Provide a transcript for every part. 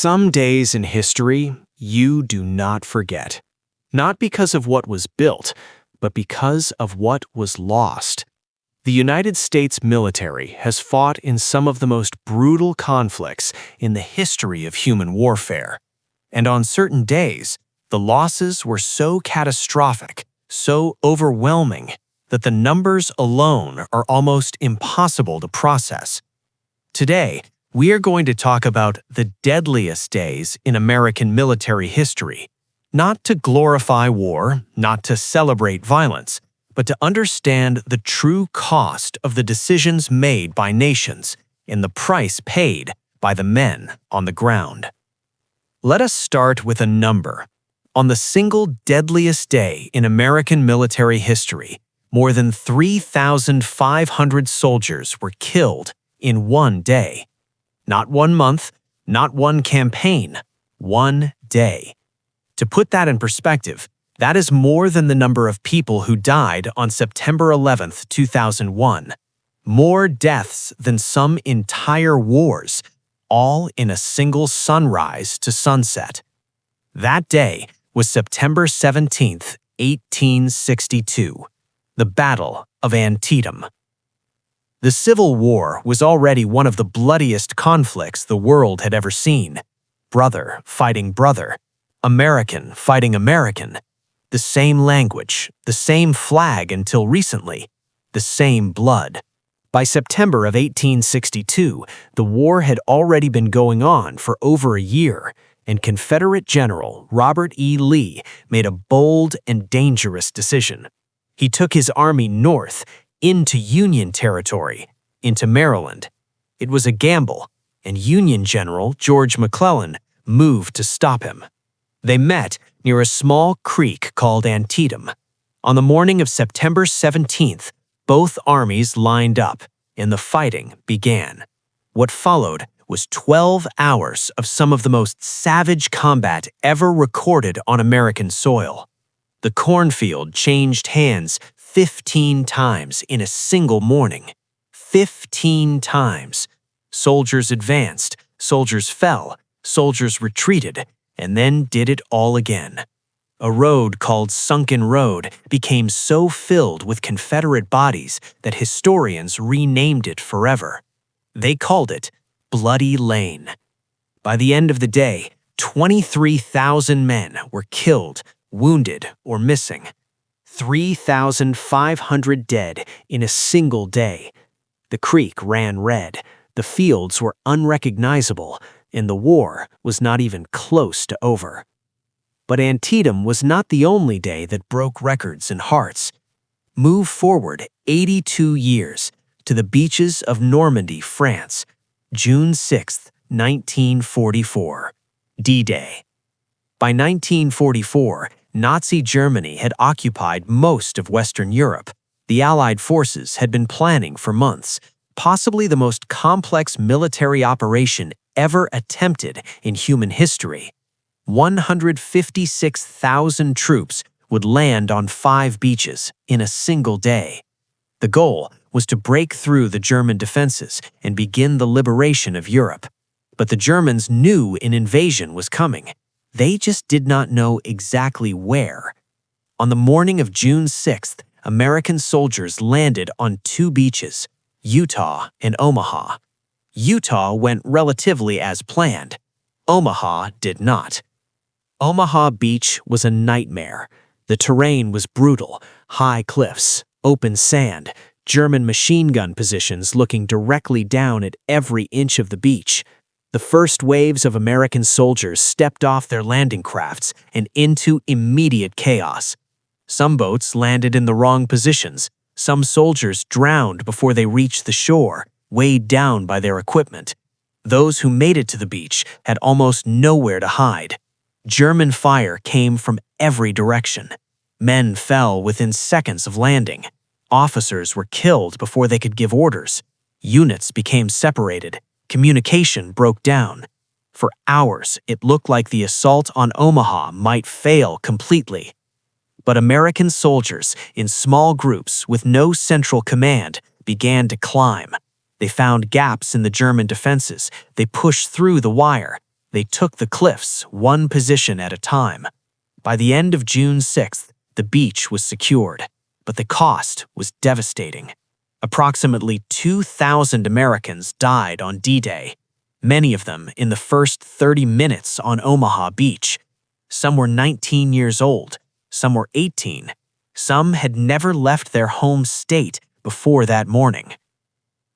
Some days in history you do not forget. Not because of what was built, but because of what was lost. The United States military has fought in some of the most brutal conflicts in the history of human warfare. And on certain days, the losses were so catastrophic, so overwhelming, that the numbers alone are almost impossible to process. Today, we are going to talk about the deadliest days in American military history, not to glorify war, not to celebrate violence, but to understand the true cost of the decisions made by nations and the price paid by the men on the ground. Let us start with a number. On the single deadliest day in American military history, more than 3,500 soldiers were killed in one day. Not 1 month, not one campaign, one day. To put that in perspective, that is more than the number of people who died on September 11, 2001. More deaths than some entire wars, all in a single sunrise to sunset. That day was September 17, 1862, the Battle of Antietam. The Civil War was already one of the bloodiest conflicts the world had ever seen. Brother fighting brother, American fighting American. The same language, the same flag until recently, the same blood. By September of 1862, the war had already been going on for over a year, and Confederate General Robert E. Lee made a bold and dangerous decision. He took his army north, into Union territory, into Maryland. It was a gamble, and Union General George McClellan moved to stop him. They met near a small creek called Antietam. On the morning of September 17th, both armies lined up, and the fighting began. What followed was 12 hours of some of the most savage combat ever recorded on American soil. The cornfield changed hands 15 times in a single morning. 15 times. Soldiers advanced, soldiers fell, soldiers retreated, and then did it all again. A road called Sunken Road became so filled with Confederate bodies that historians renamed it forever. They called it Bloody Lane. By the end of the day, 23,000 men were killed, wounded, or missing. 3,500 dead in a single day. The creek ran red, the fields were unrecognizable, and the war was not even close to over. But Antietam was not the only day that broke records and hearts. Move forward 82 years to the beaches of Normandy, France, June 6, 1944, D-Day. By 1944, Nazi Germany had occupied most of Western Europe. The Allied forces had been planning for months, possibly the most complex military operation ever attempted in human history. 156,000 troops would land on 5 beaches in a single day. The goal was to break through the German defenses and begin the liberation of Europe. But the Germans knew an invasion was coming. They just did not know exactly where. On the morning of June 6th, American soldiers landed on 2 beaches, Utah and Omaha. Utah went relatively as planned. Omaha did not. Omaha Beach was a nightmare. The terrain was brutal, high cliffs, open sand, German machine gun positions looking directly down at every inch of the beach. The first waves of American soldiers stepped off their landing crafts and into immediate chaos. Some boats landed in the wrong positions. Some soldiers drowned before they reached the shore, weighed down by their equipment. Those who made it to the beach had almost nowhere to hide. German fire came from every direction. Men fell within seconds of landing. Officers were killed before they could give orders. Units became separated. Communication broke down. For hours, it looked like the assault on Omaha might fail completely. But American soldiers, in small groups with no central command, began to climb. They found gaps in the German defenses. They pushed through the wire. They took the cliffs, one position at a time. By the end of June 6th, the beach was secured, but the cost was devastating. Approximately 2,000 Americans died on D-Day, many of them in the first 30 minutes on Omaha Beach. Some were 19 years old, some were 18. Some had never left their home state before that morning.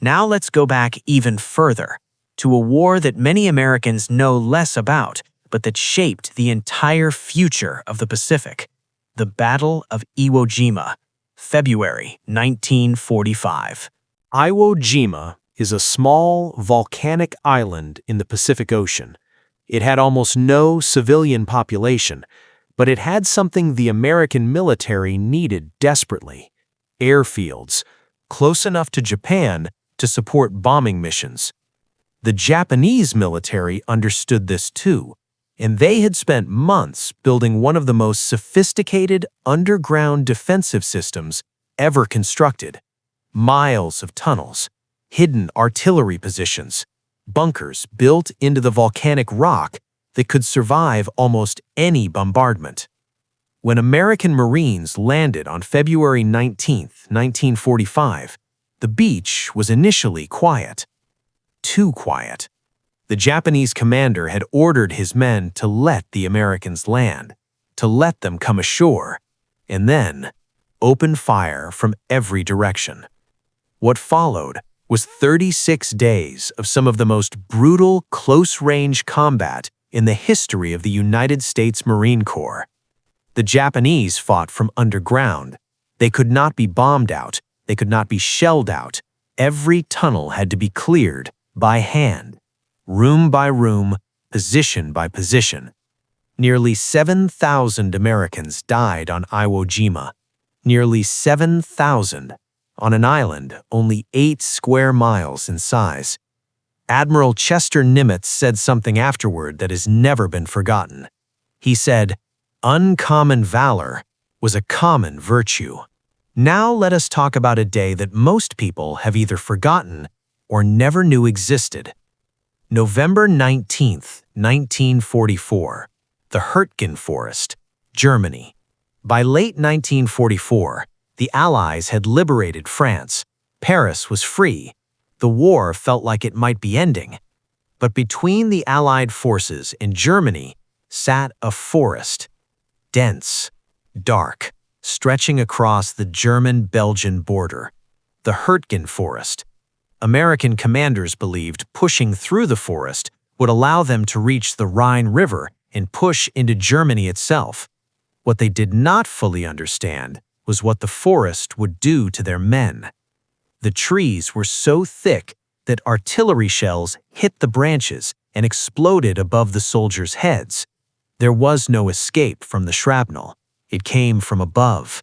Now let's go back even further, to a war that many Americans know less about, but that shaped the entire future of the Pacific. The Battle of Iwo Jima, February 1945. Iwo Jima is a small, volcanic island in the Pacific Ocean. It had almost no civilian population, but it had something the American military needed desperately: airfields, close enough to Japan to support bombing missions. The Japanese military understood this too, and they had spent months building one of the most sophisticated underground defensive systems ever constructed. Miles of tunnels, hidden artillery positions, bunkers built into the volcanic rock that could survive almost any bombardment. When American Marines landed on February 19, 1945, the beach was initially quiet. Too quiet. The Japanese commander had ordered his men to let the Americans land, to let them come ashore, and then open fire from every direction. What followed was 36 days of some of the most brutal close-range combat in the history of the United States Marine Corps. The Japanese fought from underground. They could not be bombed out. They could not be shelled out. Every tunnel had to be cleared by hand, room by room, position by position. Nearly 7,000 Americans died on Iwo Jima. Nearly 7,000 on an island only 8 square miles in size. Admiral Chester Nimitz said something afterward that has never been forgotten. He said, "Uncommon valor was a common virtue." Now let us talk about a day that most people have either forgotten or never knew existed. November 19th, 1944, the Hürtgen Forest, Germany. By late 1944, the Allies had liberated France. Paris was free. The war felt like it might be ending. But between the Allied forces and Germany sat a forest, dense, dark, stretching across the German-Belgian border. The Hürtgen Forest. American commanders believed pushing through the forest would allow them to reach the Rhine River and push into Germany itself. What they did not fully understand was what the forest would do to their men. The trees were so thick that artillery shells hit the branches and exploded above the soldiers' heads. There was no escape from the shrapnel. It came from above.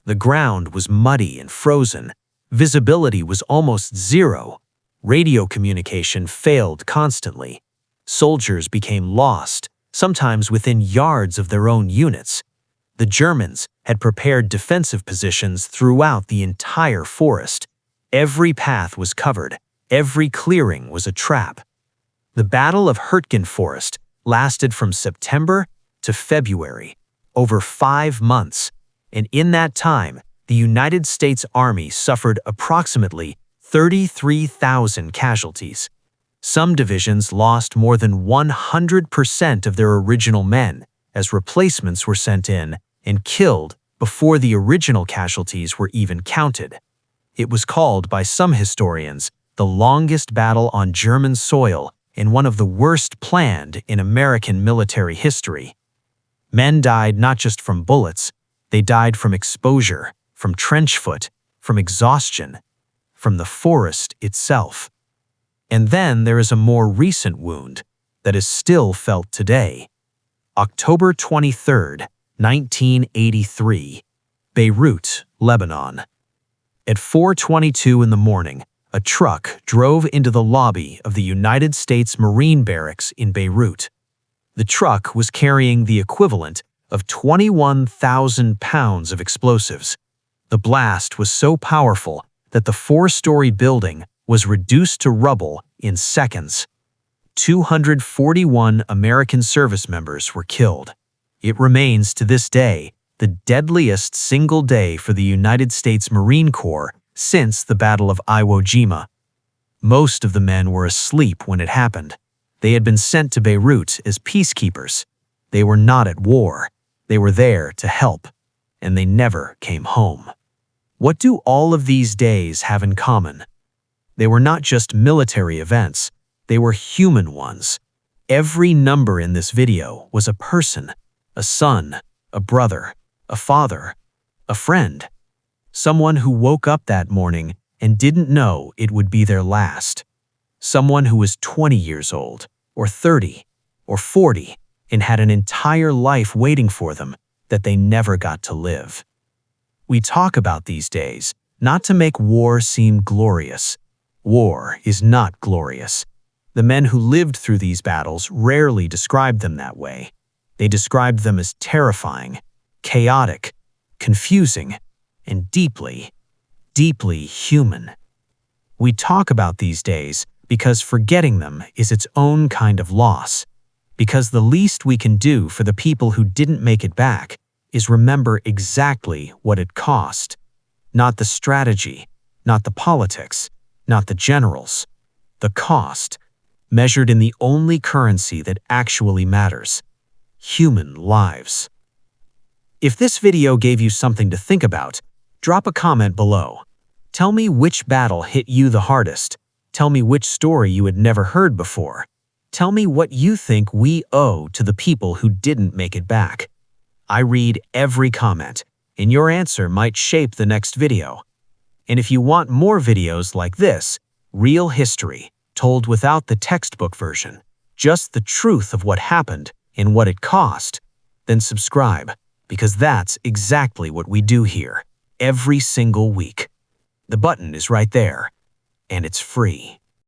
The ground was muddy and frozen. Visibility was almost zero. Radio communication failed constantly. Soldiers became lost, sometimes within yards of their own units. The Germans had prepared defensive positions throughout the entire forest. Every path was covered. Every clearing was a trap. The Battle of Hürtgen Forest lasted from September to February, over 5 months, and in that time, the United States Army suffered approximately 33,000 casualties. Some divisions lost more than 100% of their original men as replacements were sent in and killed before the original casualties were even counted. It was called by some historians the longest battle on German soil and one of the worst planned in American military history. Men died not just from bullets, they died from exposure, from trench foot, from exhaustion, from the forest itself. And then there is a more recent wound that is still felt today. October 23, 1983, Beirut, Lebanon. At 4:22 in the morning, a truck drove into the lobby of the United States Marine Barracks in Beirut. The truck was carrying the equivalent of 21,000 pounds of explosives. The blast was so powerful that the 4-story building was reduced to rubble in seconds. 241 American service members were killed. It remains to this day the deadliest single day for the United States Marine Corps since the Battle of Iwo Jima. Most of the men were asleep when it happened. They had been sent to Beirut as peacekeepers. They were not at war. They were there to help, and they never came home. What do all of these days have in common? They were not just military events. They were human ones. Every number in this video was a person, a son, a brother, a father, a friend, someone who woke up that morning and didn't know it would be their last, someone who was 20 years old, or 30, or 40, and had an entire life waiting for them that they never got to live. We talk about these days not to make war seem glorious. War is not glorious. The men who lived through these battles rarely described them that way. They described them as terrifying, chaotic, confusing, and deeply, deeply human. We talk about these days because forgetting them is its own kind of loss. Because the least we can do for the people who didn't make it back is remember exactly what it cost. Not the strategy, not the politics, not the generals. The cost, measured in the only currency that actually matters: human lives. If this video gave you something to think about, drop a comment below. Tell me which battle hit you the hardest. Tell me which story you had never heard before. Tell me what you think we owe to the people who didn't make it back. I read every comment, and your answer might shape the next video. And if you want more videos like this, real history, told without the textbook version, just the truth of what happened and what it cost, then subscribe, because that's exactly what we do here, every single week. The button is right there, and it's free.